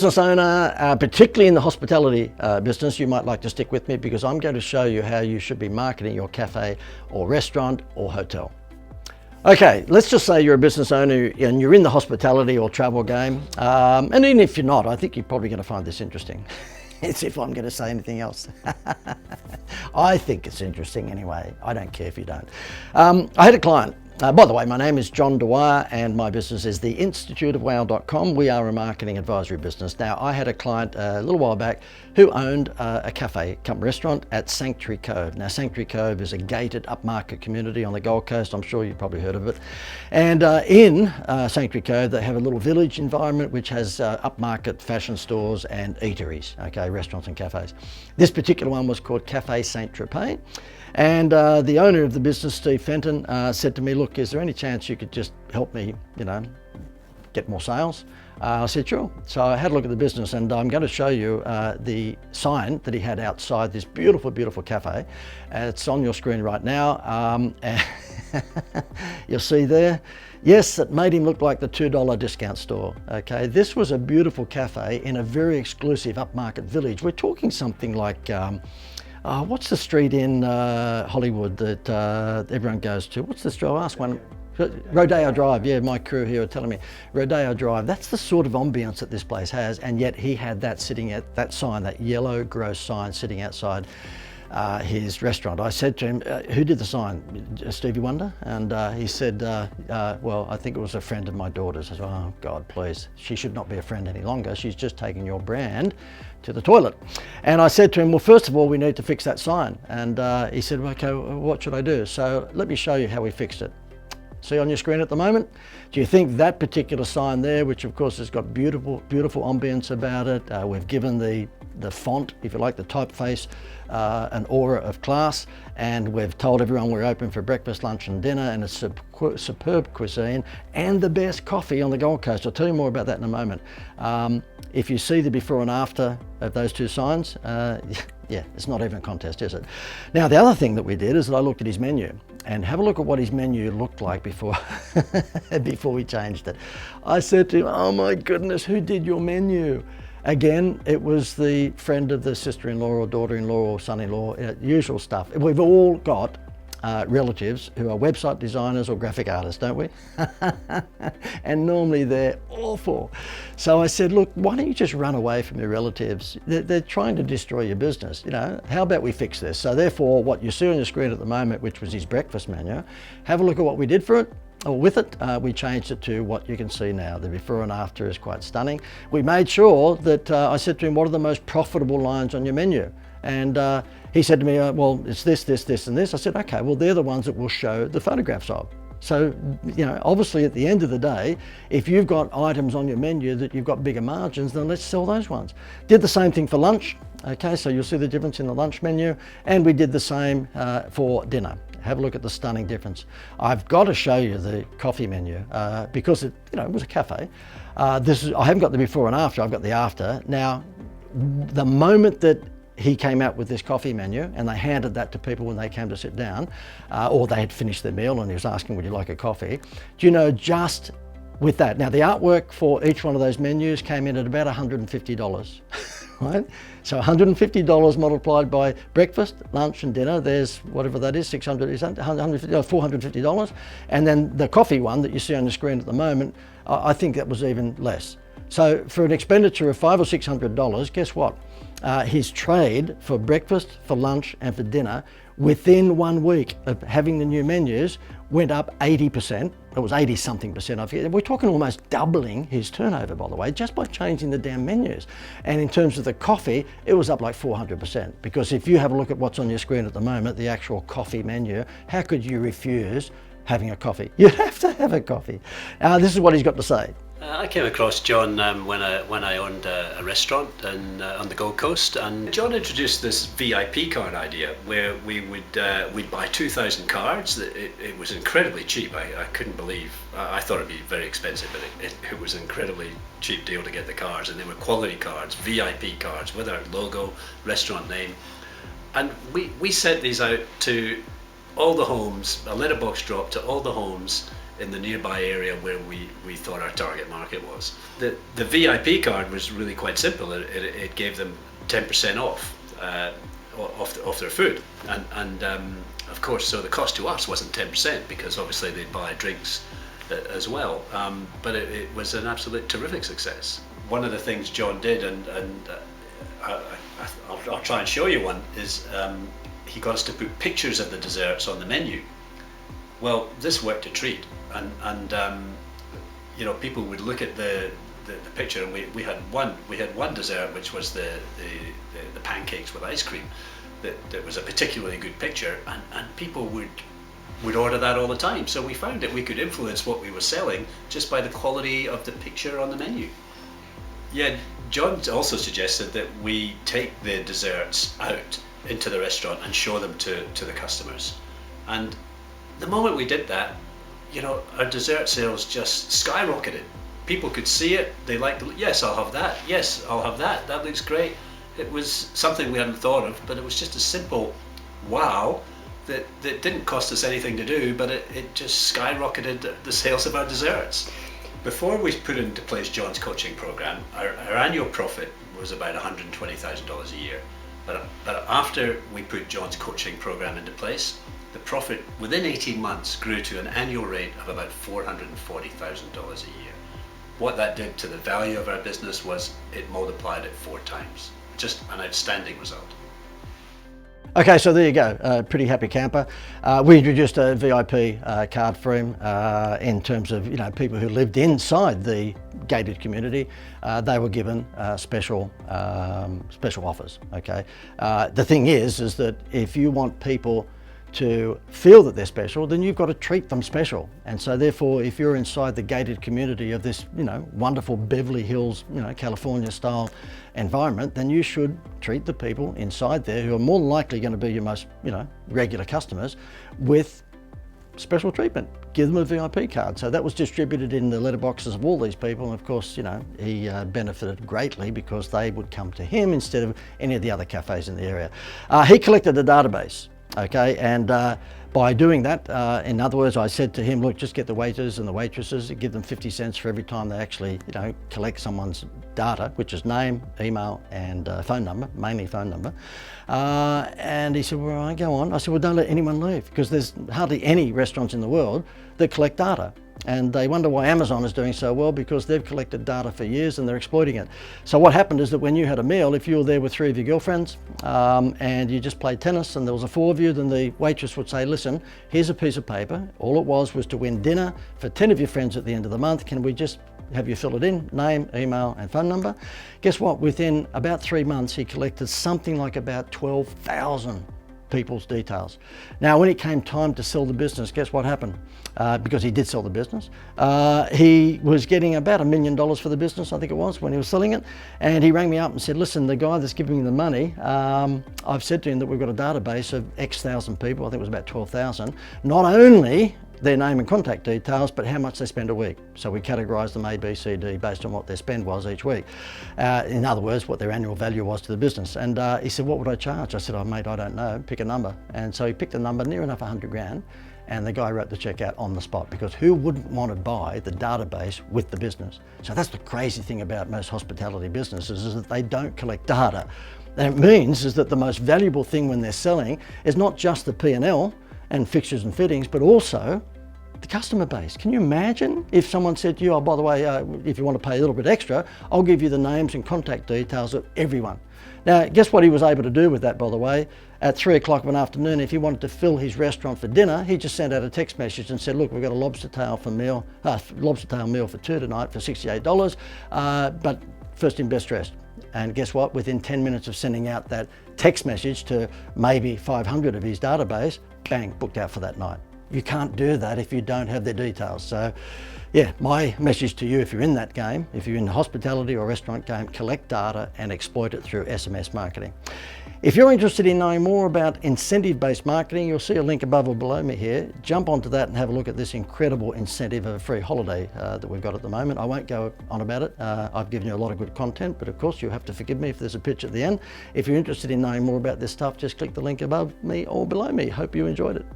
Business owner, particularly in the hospitality business, you might like to stick with me because I'm going to show you how you should be marketing your cafe or restaurant or hotel. Okay, let's just say you're a business owner and you're in the hospitality or travel game. And even if you're not, I think you're probably going to find this interesting. As if I'm going to say anything else. I think it's interesting anyway. I don't care if you don't. I had a client. By the way, my name is John Dwyer and my business is the instituteofwow.com. We are a marketing advisory business. Now, I had a client a little while back who owned a cafe cum restaurant at Sanctuary Cove. Now, Sanctuary Cove is a gated upmarket community on the Gold Coast. I'm sure you've probably heard of it. And in Sanctuary Cove, they have a little village environment which has upmarket fashion stores and eateries, okay, restaurants and cafes. This particular one was called Cafe Saint-Tropez. And the owner of the business, Steve Fenton, said to me, look, is there any chance you could just help me, get more sales? I said, sure. So I had a look at the business and I'm going to show you the sign that he had outside this beautiful, beautiful cafe. It's on your screen right now. You'll see there. Yes, it made him look like the $2 discount store. Okay, this was a beautiful cafe in a very exclusive upmarket village. We're talking something like, what's the street in Hollywood that everyone goes to? What's the street? I'll ask one. Rodeo Drive, yeah, my crew here are telling me. Rodeo Drive, that's the sort of ambience that this place has, and yet he had that sitting at that sign, that yellow gross sign sitting outside his restaurant. I said to him, who did the sign? Stevie Wonder? And he said, well, I think it was a friend of my daughter's. I said, oh God, please, she should not be a friend any longer. She's just taking your brand to the toilet. And I said to him, well, first of all, we need to fix that sign. And he said, well, okay, what should I do? So let me show you how we fixed it. See on your screen at the moment? Do you think that particular sign there, which of course has got beautiful, beautiful ambience about it, we've given the font, if you like, the typeface, an aura of class, and we've told everyone we're open for breakfast, lunch and dinner, and it's superb cuisine and the best coffee on the Gold Coast. I'll tell you more about that in a moment. If you see the before and after of those two signs, yeah, it's not even a contest, is it? Now, the other thing that we did is that I looked at his menu, and have a look at what his menu looked like before, before we changed it. I said to him, oh my goodness, who did your menu? Again, it was the friend of the sister-in-law or daughter-in-law or son-in-law, usual stuff. We've all got relatives who are website designers or graphic artists, don't we? And normally they're awful. So I said, look, why don't you just run away from your relatives? They're trying to destroy your business. How about we fix this? So therefore, what you see on your screen at the moment, which was his breakfast menu, have a look at what we did for it. Or with it, we changed it to what you can see now. The before and after is quite stunning. We made sure that I said to him, what are the most profitable lines on your menu? And he said to me, well, it's this, this, this, and this. I said, okay, well, they're the ones that we'll show the photographs of. So, obviously at the end of the day, if you've got items on your menu that you've got bigger margins, then let's sell those ones. Did the same thing for lunch. Okay, so you'll see the difference in the lunch menu. And we did the same for dinner. Have a look at the stunning difference. I've got to show you the coffee menu because it was a cafe. I haven't got the before and after, I've got the after. Now, the moment that he came out with this coffee menu and they handed that to people when they came to sit down, or they had finished their meal and he was asking, would you like a coffee? Do you know, just with that. Now, the artwork for each one of those menus came in at about $150. Right? So $150 multiplied by breakfast, lunch and dinner, there's whatever that is, $450. And then the coffee one that you see on the screen at the moment, I think that was even less. So for an expenditure of $500 or $600, guess what? His trade for breakfast, for lunch and for dinner within 1 week of having the new menus went up 80%. It was 80 something percent. We're talking almost doubling his turnover, by the way, just by changing the damn menus. And in terms of the coffee, it was up like 400%. Because if you have a look at what's on your screen at the moment, the actual coffee menu, how could you refuse having a coffee? You have to have a coffee. This is what he's got to say. I came across John when I owned a restaurant on the Gold Coast, and John introduced this VIP card idea where we'd buy 2,000 cards. It was incredibly cheap. I couldn't believe. I thought it'd be very expensive, but it was an incredibly cheap deal to get the cards, and they were quality cards, VIP cards with our logo, restaurant name, and we sent these out to all the homes, a letterbox drop to all the homes in the nearby area where we thought our target market was. The VIP card was really quite simple. It gave them 10% off off their food, and of course, so the cost to us wasn't 10% because obviously they'd buy drinks as well, but it was an absolute terrific success. One of the things John did, and I'll try and show you one, is he got us to put pictures of the desserts on the menu. Well, this worked a treat, and you know, people would look at the picture, and we had one dessert which was the pancakes with ice cream. That was a particularly good picture, and people would order that all the time. So we found that we could influence what we were selling just by the quality of the picture on the menu. Yeah, John also suggested that we take the desserts out into the restaurant and show them to the customers. And the moment we did that, you know, our dessert sales just skyrocketed. People could see it, they liked it. Yes, I'll have that. Yes, I'll have that. That looks great. It was something we hadn't thought of, but it was just a simple wow that didn't cost us anything to do, but it just skyrocketed the sales of our desserts. Before we put into place John's coaching program, our annual profit was about $120,000 a year. But after we put John's coaching program into place, the profit within 18 months grew to an annual rate of about $440,000 a year. What that did to the value of our business was it multiplied it 4 times. Just an outstanding result. Okay, so there you go, pretty happy camper. We introduced a VIP card for him in terms of, you know, people who lived inside the gated community. They were given special offers. Okay, the thing is that if you want people to feel that they're special, then you've got to treat them special. And so therefore, if you're inside the gated community of this, you know, wonderful Beverly Hills, you know, California style environment, then you should treat the people inside there who are more than likely going to be your most, you know, regular customers with special treatment. Give them a VIP card. So that was distributed in the letterboxes of all these people, and of course, you know, he benefited greatly because they would come to him instead of any of the other cafes in the area. He collected a database. Okay, and by doing that, in other words, I said to him, look, just get the waiters and the waitresses, give them 50 cents for every time they actually, you know, collect someone's data, which is name, email, and phone number, mainly phone number. And he said, well, I go on. I said, well, don't let anyone leave, because there's hardly any restaurants in the world that collect data. And they wonder why Amazon is doing so well, because they've collected data for years and they're exploiting it. So what happened is that when you had a meal, if you were there with 3 of your girlfriends and you just played tennis and there was 4 of you, then the waitress would say, listen, here's a piece of paper. All it was to win dinner for 10 of your friends at the end of the month. Can we just have you fill it in, name, email, and phone number? Guess what? Within about 3 months, he collected something like about 12,000 people's details. Now, when it came time to sell the business, guess what happened? Because he did sell the business. He was getting about $1 million for the business, I think it was, when he was selling it. And he rang me up and said, listen, the guy that's giving me the money, I've said to him that we've got a database of X thousand people, I think it was about 12,000, not only their name and contact details, but how much they spend a week. So we categorised them A, B, C, D based on what their spend was each week. In other words, what their annual value was to the business. And he said, what would I charge? I said, oh mate, I don't know, pick a number. And so he picked a number near enough 100 grand, and the guy wrote the check out on the spot, because who wouldn't want to buy the database with the business? So that's the crazy thing about most hospitality businesses, is that they don't collect data. And it means is that the most valuable thing when they're selling is not just the P&L and fixtures and fittings, but also the customer base. Can you imagine if someone said to you, oh, by the way, if you want to pay a little bit extra, I'll give you the names and contact details of everyone. Now, guess what he was able to do with that, by the way? At 3 o'clock of an afternoon, if he wanted to fill his restaurant for dinner, he just sent out a text message and said, look, we've got a lobster tail meal for 2 tonight for $68, but first in, best dressed. And guess what? Within 10 minutes of sending out that text message to maybe 500 of his database, bang, booked out for that night. You can't do that if you don't have their details. So yeah, my message to you, if you're in that game, if you're in the hospitality or restaurant game, collect data and exploit it through SMS marketing. If you're interested in knowing more about incentive-based marketing, you'll see a link above or below me here. Jump onto that and have a look at this incredible incentive of a free holiday that we've got at the moment. I won't go on about it. I've given you a lot of good content, but of course you have to forgive me if there's a pitch at the end. If you're interested in knowing more about this stuff, just click the link above me or below me. Hope you enjoyed it.